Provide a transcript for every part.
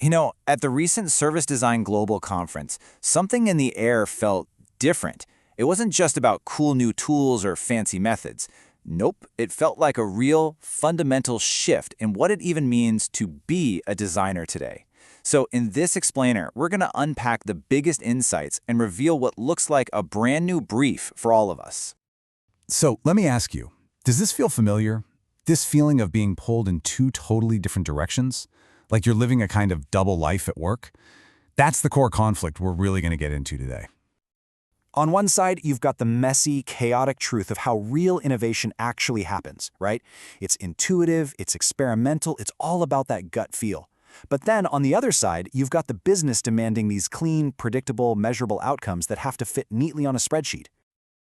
At the recent Service Design Global Conference, something in the air felt different. It wasn't just about cool new tools or fancy methods. Nope, it felt like a real, fundamental shift in what it even means to be a designer today. So in this explainer, we're going to unpack the biggest insights and reveal what looks like a brand new brief for all of us. So let me ask you, does this feel familiar? This feeling of being pulled in two totally different directions? Like you're living a kind of double life at work? That's the core conflict we're really going to get into today. On one side, you've got the messy, chaotic truth of how real innovation actually happens, right? It's intuitive, it's experimental, it's all about that gut feel. But then, on the other side, you've got the business demanding these clean, predictable, measurable outcomes that have to fit neatly on a spreadsheet.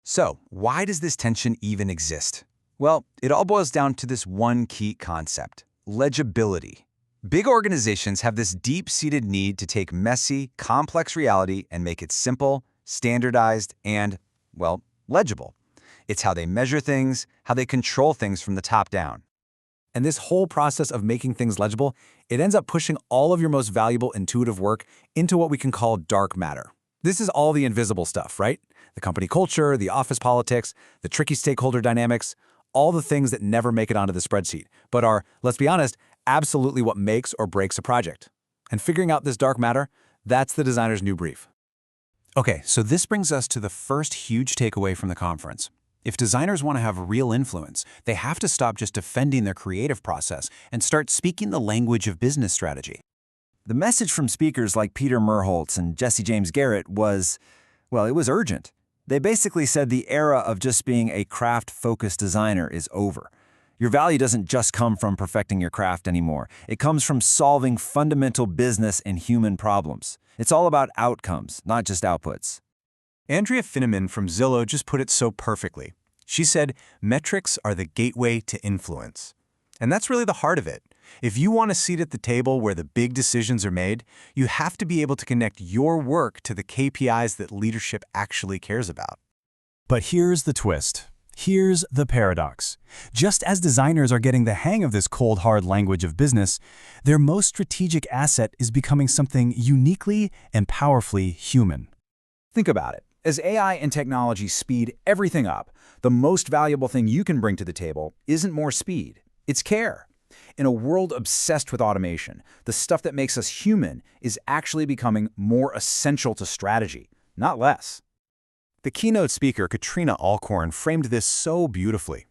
So, why does this tension even exist? Well, it all boils down to this one key concept: legibility. Big organizations have this deep-seated need to take messy, complex reality and make it simple, standardized, and, well, legible. It's how they measure things, how they control things from the top down. And this whole process of making things legible, it ends up pushing all of your most valuable intuitive work into what we can call dark matter. This is all the invisible stuff, right? The company culture, the office politics, the tricky stakeholder dynamics, all the things that never make it onto the spreadsheet, but are, let's be honest, absolutely what makes or breaks a project. And figuring out this dark matter, that's the designer's new brief. Okay, so this brings us to the first huge takeaway from the conference. If designers want to have real influence, they have to stop just defending their creative process and start speaking the language of business strategy. The message from speakers like Peter Merholtz and Jesse James Garrett was, well, it was urgent. They basically said the era of just being a craft-focused designer is over. Your value doesn't just come from perfecting your craft anymore. It comes from solving fundamental business and human problems. It's all about outcomes, not just outputs. Andrea Finneman from Zillow just put it so perfectly. She said, metrics are the gateway to influence. And that's really the heart of it. If you want a seat at the table where the big decisions are made, you have to be able to connect your work to the KPIs that leadership actually cares about. But here's the twist. Here's the paradox. Just as designers are getting the hang of this cold, hard language of business, their most strategic asset is becoming something uniquely and powerfully human. Think about it. As AI and technology speed everything up, the most valuable thing you can bring to the table isn't more speed, it's care. In a world obsessed with automation, the stuff that makes us human is actually becoming more essential to strategy, not less. The keynote speaker, Katrina Alcorn, framed this so beautifully.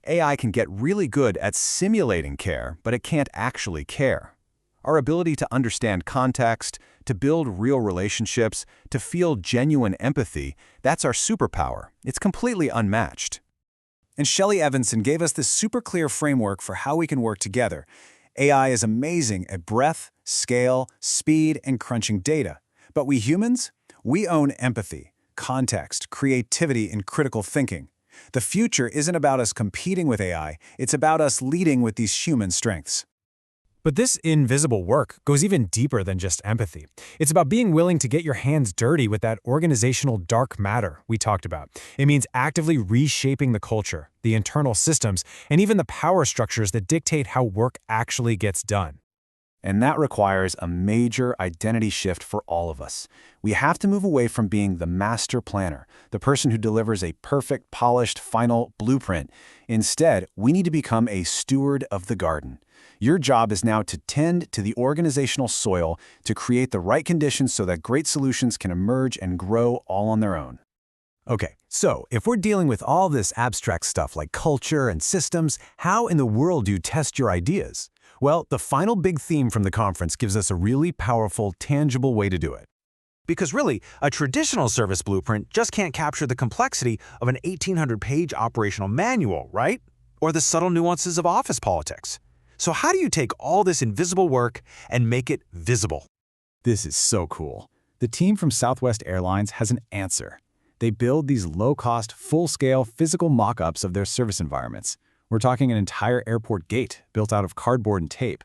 AI can get really good at simulating care, but it can't actually care. Our ability to understand context, to build real relationships, to feel genuine empathy, that's our superpower. It's completely unmatched. And Shelley Evanson gave us this super clear framework for how we can work together. AI is amazing at breadth, scale, speed, and crunching data. But we humans, we own empathy, context, creativity, and critical thinking. The future isn't about us competing with AI, it's about us leading with these human strengths. But this invisible work goes even deeper than just empathy. It's about being willing to get your hands dirty with that organizational dark matter we talked about. It means actively reshaping the culture, the internal systems, and even the power structures that dictate how work actually gets done. And that requires a major identity shift for all of us. We have to move away from being the master planner, the person who delivers a perfect, polished, final blueprint. Instead, we need to become a steward of the garden. Your job is now to tend to the organizational soil to create the right conditions so that great solutions can emerge and grow all on their own. Okay, so if we're dealing with all this abstract stuff like culture and systems, how in the world do you test your ideas? Well, the final big theme from the conference gives us a really powerful, tangible way to do it. Because really, a traditional service blueprint just can't capture the complexity of an 1,800-page operational manual, right? Or the subtle nuances of office politics. So how do you take all this invisible work and make it visible? This is so cool. The team from Southwest Airlines has an answer. They build these low-cost, full-scale physical mock-ups of their service environments. We're talking an entire airport gate built out of cardboard and tape.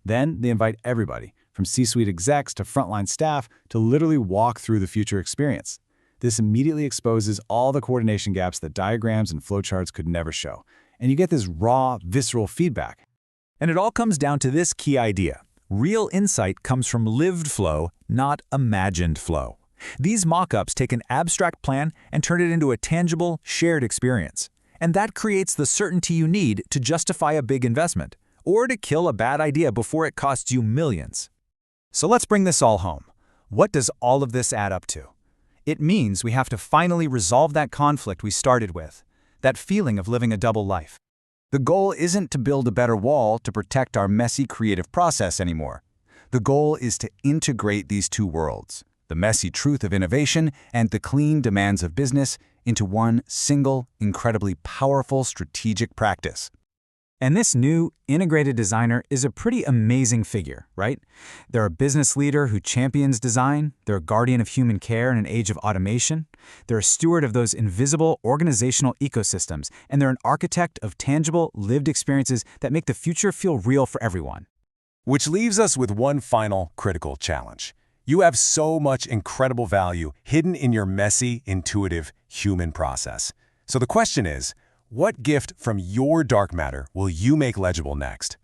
Then they invite everybody, from C-suite execs to frontline staff, to literally walk through the future experience. This immediately exposes all the coordination gaps that diagrams and flowcharts could never show. And you get this raw, visceral feedback. And it all comes down to this key idea. Real insight comes from lived flow, not imagined flow. These mock-ups take an abstract plan and turn it into a tangible, shared experience. And that creates the certainty you need to justify a big investment, or to kill a bad idea before it costs you millions. So let's bring this all home. What does all of this add up to? It means we have to finally resolve that conflict we started with, that feeling of living a double life. The goal isn't to build a better wall to protect our messy creative process anymore. The goal is to integrate these two worlds, the messy truth of innovation and the clean demands of business, into one single, incredibly powerful strategic practice. And this new integrated designer is a pretty amazing figure, right? They're a business leader who champions design, they're a guardian of human care in an age of automation, they're a steward of those invisible organizational ecosystems, and they're an architect of tangible, lived experiences that make the future feel real for everyone. Which leaves us with one final critical challenge. You have so much incredible value hidden in your messy, intuitive, human process. So the question is, what gift from your dark matter will you make legible next?